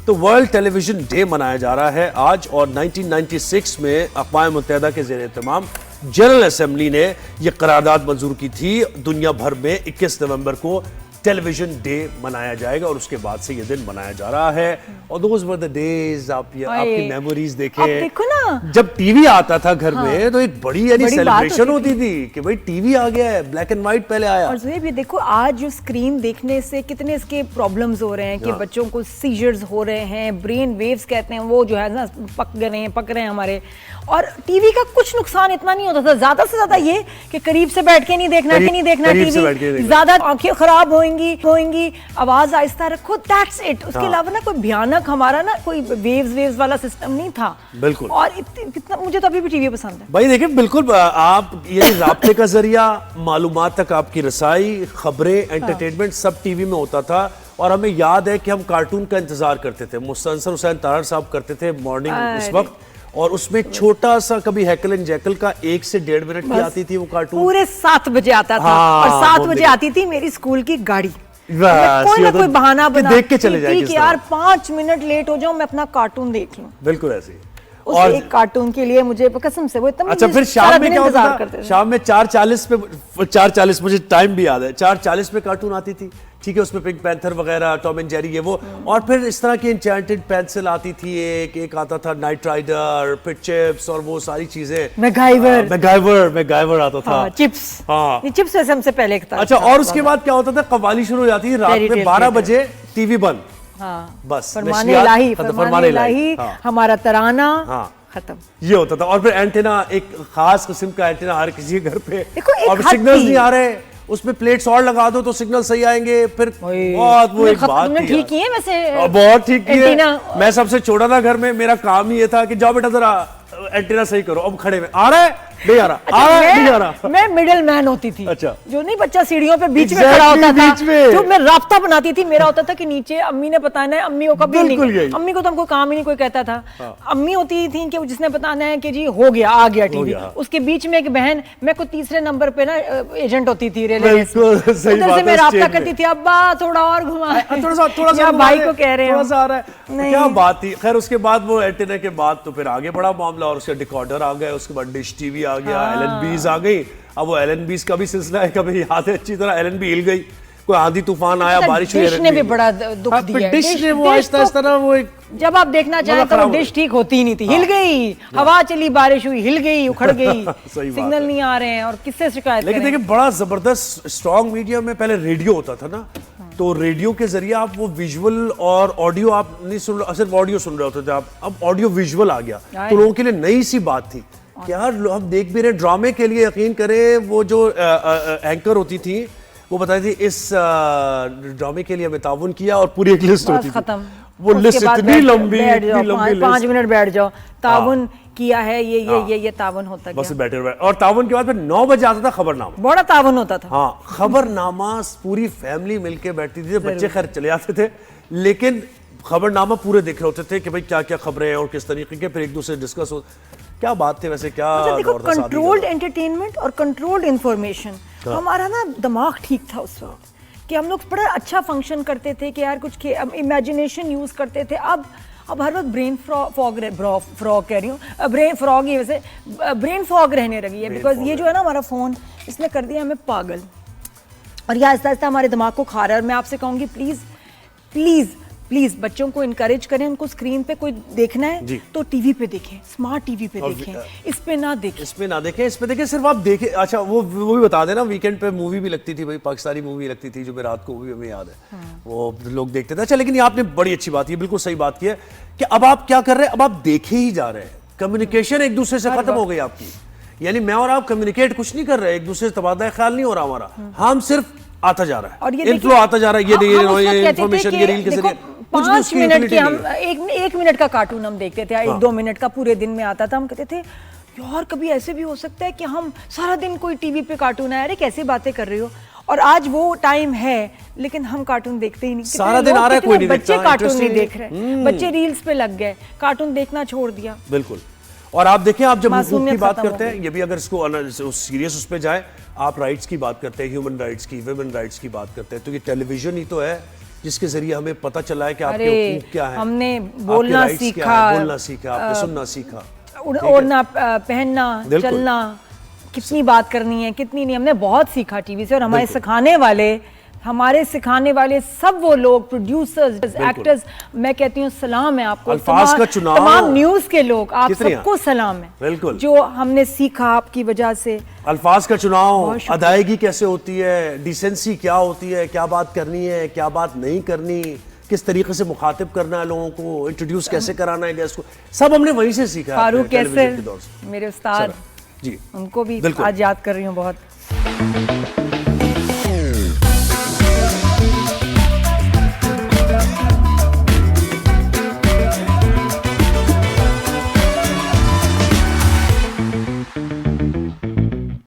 तो world television day मनाया जा रहा है आज, और 1996 में अक़वाम मुत्तहिदा के ज़ेर एहतमाम जनरल असेंबली ने यह करारदाद मंजूर की थी। दुनिया भर में 21 नवंबर को टेलीविजन डे मनाया जाएगा और उसके बाद से ये दिन मनाया जा रहा है। और दोज वर द डेज, आपकी मेमोरीज देखें। देखो ना, जब टीवी आता था घर में तो एक बड़ी यानी सेलिब्रेशन होती थी कि भाई टीवी आ गया है, ब्लैक एंड व्हाइट पहले आया। और ये देखो आज जो स्क्रीन देखने से कितने इसके प्रॉब्लम्स हो रहे हैं कि बच्चों को सीजर्स हो रहे हैं, ब्रेन वेव्स कहते हैं वो जो है ना पक रहे हैं हमारे। और टीवी का कुछ नुकसान इतना नहीं होता था, ज्यादा से ज्यादा ये कि करीब से बैठ के नहीं देखना टीवी, ज्यादा आंखें खराब होंगी, आवाज आहिस्ता रखो, दैट्स इट। उसके अलावा ना कोई भयानक हमारा ना कोई वेव्स वाला सिस्टम नहीं था। बिल्कुल। और कितना मुझे तो अभी भी टीवी पसंद है भाई। देखिए बिल्कुल, आप ये राब्ते का जरिया, मालूमात तक आपकी रसाई, खबरें, एंटरटेनमेंट सब टीवी में होता था। और हमें याद है कि हम कार्टून का इंतजार करते थे, मुस्तनसर हुसैन तारड़ साहब करते थे मॉर्निंग उस वक्त, और उसमें छोटा सा कभी हैकल एंड जैकल का 1 से 1.5 मिनट की आती थी वो कार्टून, पूरे 7 बजे आता था। और 7 बजे आती थी मेरी स्कूल की गाड़ी, कोई ना कोई बहाना बना देख के चले जाए कि यार 5 मिनट लेट हो जाऊं मैं अपना कार्टून देख लूं। बिल्कुल ऐसे ही। और एक कार्टून के लिए मुझे कसम से वो इतना, अच्छा फिर शाम में क्या होता था? शाम में 4:40 मुझे टाइम भी याद है, 4:40 पे कार्टून आती थी, ठीक है। उसमें पिंक पैंथर वगैरह, टॉम एंड जेरी, ये वो। और फिर इस तरह की एन्चेंटेड पेंसिल आती थी, एक आता था नाइट राइडर, फिर चिप्स और वो सारी चीजें, मैगाइवर आता था, चिप्स। हाँ, चिप्स वैसे हमसे पहले था। अच्छा, और उसके बाद क्या होता था? कव्वाली शुरू हो जाती थी रात में 12 बजे, टीवी बंद। हाँ, बस फरमाने इलाही, हमारा तराना खत्म, ये होता था। और फिर एंटेना, एक खास किस्म का एंटेना हर किसी के घर पे, और एक सिग्नल्स नहीं आ रहे, उसमें प्लेट्स और लगा दो तो सिग्नल सही आएंगे। फिर बहुत वो एक बात थी, ठीक है वैसे, बहुत ठीक है। मैं सबसे छोटा था घर में, मेरा काम ही ये था कि जाओ बेटा जरा एंटीना सही करो। अब खड़े में आ रहा है, नहीं आ रहा, नहीं आ रहा। मैं मिडिल मैन होती थी। अच्छा। जो नहीं बच्चा सीढ़ियों पे बीच में खड़ा होता था, जो मैं राब्ता बनाती थी। मेरा होता था कि नीचे अम्मी ने बताना है, अम्मी को कभी नहीं, अम्मी को तो हमको काम ही नहीं कोई कहता था। अम्मी होती थी कि जिसने बताना है कि जी हो गया, आ गया टीवी। उसके बीच में एक बहन, मैं को तीसरे नंबर पे ना एजेंट होती थी रेलवे, उधर से मैं राब्ता करती थी, अब्बा थोड़ा और घुमा, थोड़ा भाई को कह रहे हैं, क्या बात थी। खैर उसके बाद वो एंटीना के बाद तो फिर आगे बड़ा मामला, और उसके डिकोडर आ गए, उसके बाद डिश टीवी आ गया, LNBs आ गई। अब वो LNBs का भी सिलसिला है, कभी याद है अच्छी तरह, LNB हिल गई, कोई आंधी तूफान आया, बारिश हुई, डिश ने भी बड़ा दुख दिया। डिश ने वो आहिस्ता ना वो एक, जब आप देखना चाहें तो डिश ठीक होती ही नहीं थी, हिल गई, हवा चली, बारिश हुई, हिल गई, उखड़ गई, सिग्नल नहीं आ रहे हैं, और किससे शिकायत करें। लेकिन देखिए बड़ा जबरदस्त स्ट्रॉन्ग मीडिया में पहले रेडियो होता था ना, तो रेडियो के जरिए आप वो विजुअल और ऑडियो आप नहीं सुन रहे, सिर्फ ऑडियो सुन रहे होते थे आप। अब ऑडियो विजुअल आ गया, तो लोगों के लिए नई सी बात थी कि यार हम देख भी रहे। ड्रामे के लिए यकीन करें, वो जो एंकर होती थी वो बताती थी इस ड्रामे के लिए हमें ताउन किया, और पूरी एक लिस्ट होती थी। वो लिस्ट इतनी लंबी, 5 मिनट बैठ जाओ, ताउन किया है, ये तावन होता गया। बस बैठे हुए। और तावन के बाद फिर 9 बजे आता था खबरनामा, बड़ा तावन होता था। हाँ, खबरनामा पूरी फैमिली मिलके बैठती थी। बच्चे खैर चले आते थे, लेकिन खबरनामा पूरे देख रहे होते थे कि भाई क्या क्या खबरें हैं और किस तरीके के, फिर एक दूसरे डिस्कस हो। क्या बात थी वैसे, क्या देखो, कंट्रोल्ड एंटरटेनमेंट और कंट्रोल्ड इंफॉर्मेशन। हमारा ना दिमाग ठीक था उस वक्त कि हम लोग बड़ा अच्छा फंक्शन करते थे कि यार कुछ इमेजिनेशन यूज करते थे। अब हर वक्त ब्रेन फ्रॉग कह रही हूँ, ब्रेन फ्रॉग ही वैसे ब्रेन फॉग रहने लगी है, बिकॉज ये जो है ना हमारा फोन, इसने कर दिया हमें पागल, और ये आहिस्ता आहिस्ता हमारे दिमाग को खा रहा है। और मैं आपसे कहूँगी प्लीज प्लीज प्लीज बच्चों को इनकरेज करें, उनको स्क्रीन पे कोई देखना है तो टीवी पे देखें, स्मार्ट टीवी पे देखें, इस पे ना देखें, इस पे देखें, सिर्फ आप देखें। अच्छा वो भी बता देना, वीकेंड पे मूवी भी लगती थी भाई, पाकिस्तानी मूवी लगती थी जो मैं रात को भी हमें याद है, वो लोग देखते थे। अच्छा, लेकिन ये आपने बड़ी अच्छी बात की, बिल्कुल सही बात की है कि अब आप क्या कर रहे हैं, अब आप देखे ही जा रहे हैं। कम्युनिकेशन एक दूसरे से खत्म हो गई आपकी, यानी मैं और आप कम्युनिकेट कुछ नहीं कर रहे, एक दूसरे से तबादला ख्याल नहीं हो रहा हमारा, हम सिर्फ आता जा रहा है, और ये इनफ्लो आता जा रहा है, ये इंफॉर्मेशन के रील के जरिए। 5 मिनट की हम एक मिनट का कार्टून हम देखते थे, 1-2 मिनट का पूरे दिन में आता था, हम कहते थे यार कभी ऐसे भी हो सकता है कि हम सारा दिन कोई टीवी पे कार्टून आया, अरे कैसे बातें कर रहे हो। और आज वो टाइम है, लेकिन हम कार्टून देखते ही नहीं। सारा दिन आ रहा है, कोई नहीं बच्चे कार्टून नहीं देख रहे, बच्चे रील्स पे लग गए, कार्टून देखना छोड़ दिया। बिल्कुल। और आप देखें, आप जब हुकूक की बात करते हैं, ये भी अगर इसको सीरियस उस पे जाए, आप राइट्स की बात करते हैं, ह्यूमन राइट्स की, वुमेन राइट्स की बात करते हैं, तो ये टेलीविजन ही तो है जिसके जरिए हमें पता चला है कि आपके अरे, हुकूक क्या है, हमने आपके बोलना rights क्या सीखा, है, बोलना सीखा, आपने सुनना सीखा, ओढ़ना, पहनना, बिल्कुल। चलना, कितनी बात करनी है कितनी नहीं, हमने बहुत सीखा टीवी से। और हमारे बिल्कुल। सिखाने वाले सब वो लोग, प्रोड्यूसर्स, एक्टर्स, मैं कहती हूँ सलाम है आपको। अल्फाज का चुनाव, तमाम न्यूज़ के लोग, आप कितने सबको सलाम है, बिल्कुल। जो हमने सीखा आपकी वजह से। अल्फाज का चुनाव, बहुत शुक्रिया। अदायगी कैसे होती है, डिसेंसी क्या होती है, क्या बात करनी है, क्या बात नहीं करनी, किस तरीके से मुखातिब करना है लोगों को, इंट्रोड्यूस कैसे कराना है गेस्ट को, सब हमने वहीं से सीखा है फारूक अपने टेलीविजन के कैसर दौर से। मेरे उस्ताद, जी उनको भी बिल्कुल। आज याद कर रही हूँ बहुत।